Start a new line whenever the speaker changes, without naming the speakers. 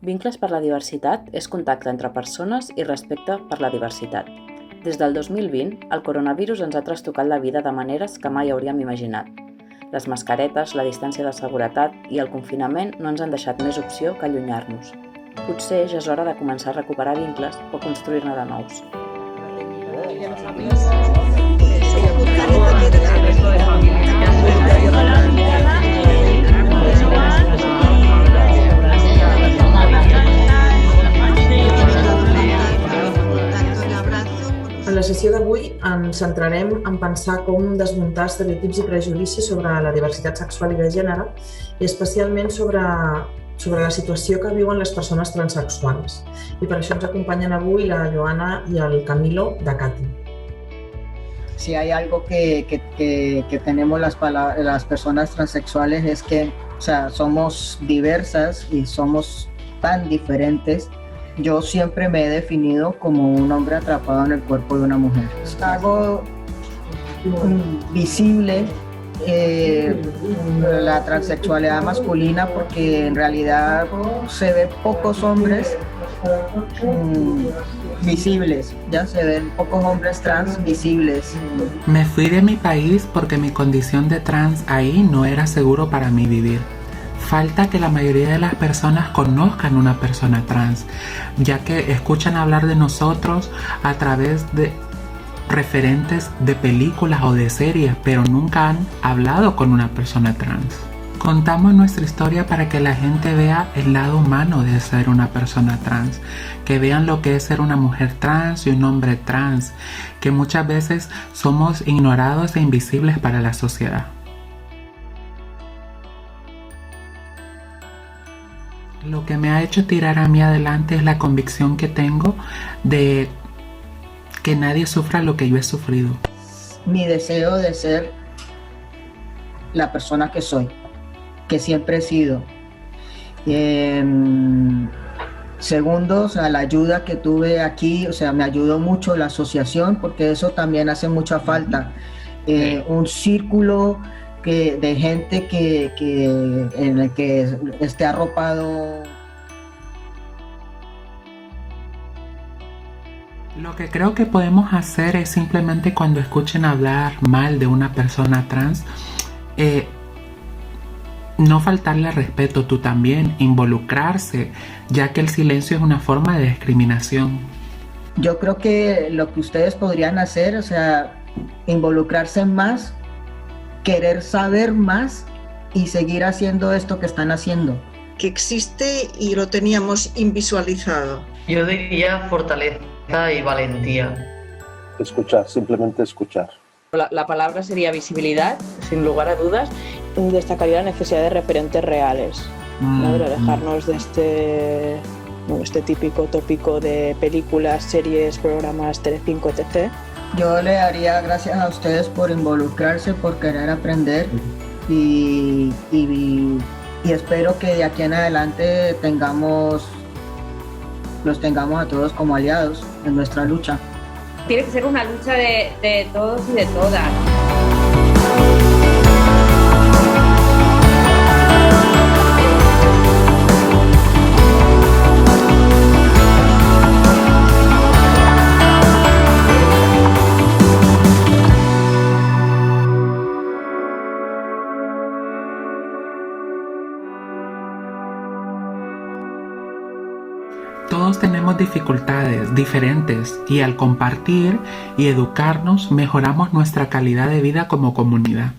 Vincles per la diversitat és contacte entre persones i respecte per la diversitat. Des del 2020, el coronavirus ens ha trastocat la vida de maneres que mai hauríem imaginat. Les mascaretes, la distància de seguretat i el confinament no ens han deixat més opció que allunyar-nos. Potser ja és hora de començar a recuperar vincles o construir-ne de nous.
En la sessió d'avui ens centrarem en pensar com desmuntar estereotips i prejudicis sobre la diversitat sexual i de gènere i especialment sobre la situació que viuen les persones transsexuals. I per això ens acompanyen avui la Joana i el Camilo de Cati.
Si hay algo que tenemos las personas transexuales es que, somos diversas y somos tan diferentes. Yo siempre me he definido como un hombre atrapado en el cuerpo de una mujer. Hago visible la transexualidad masculina porque en realidad se ven pocos hombres visibles, ya se ven pocos hombres trans visibles.
Me fui de mi país porque mi condición de trans ahí no era seguro para mí vivir. Falta que la mayoría de las personas conozcan una persona trans, ya que escuchan hablar de nosotros a través de referentes de películas o de series, pero nunca han hablado con una persona trans. Contamos nuestra historia para que la gente vea el lado humano de ser una persona trans, que vean lo que es ser una mujer trans y un hombre trans, que muchas veces somos ignorados e invisibles para la sociedad. Lo que me ha hecho tirar a mí adelante es la convicción que tengo de que nadie sufra lo que yo he sufrido.
Mi deseo de ser la persona que soy, que siempre he sido. Segundo, la ayuda que tuve aquí, me ayudó mucho la asociación porque eso también hace mucha falta. Un círculo de gente en el que esté arropado.
Lo que creo que podemos hacer es simplemente cuando escuchen hablar mal de una persona trans, no faltarle respeto tú también, involucrarse, ya que el silencio es una forma de discriminación.
Yo creo que lo que ustedes podrían hacer, involucrarse más, querer saber más y seguir haciendo esto que están haciendo.
Que existe y lo teníamos invisualizado.
Yo diría fortaleza y valentía.
Escuchar, simplemente escuchar.
La palabra sería visibilidad, sin lugar a dudas. Destacaría la necesidad de referentes reales, ¿no? De alejarnos de este típico tópico de películas, series, programas, Telecinco, etc.
Yo le daría gracias a ustedes por involucrarse, por querer aprender y espero que de aquí en adelante los tengamos a todos como aliados en nuestra lucha.
Tiene que ser una lucha de todos y de todas.
Todos tenemos dificultades diferentes y al compartir y educarnos mejoramos nuestra calidad de vida como comunidad.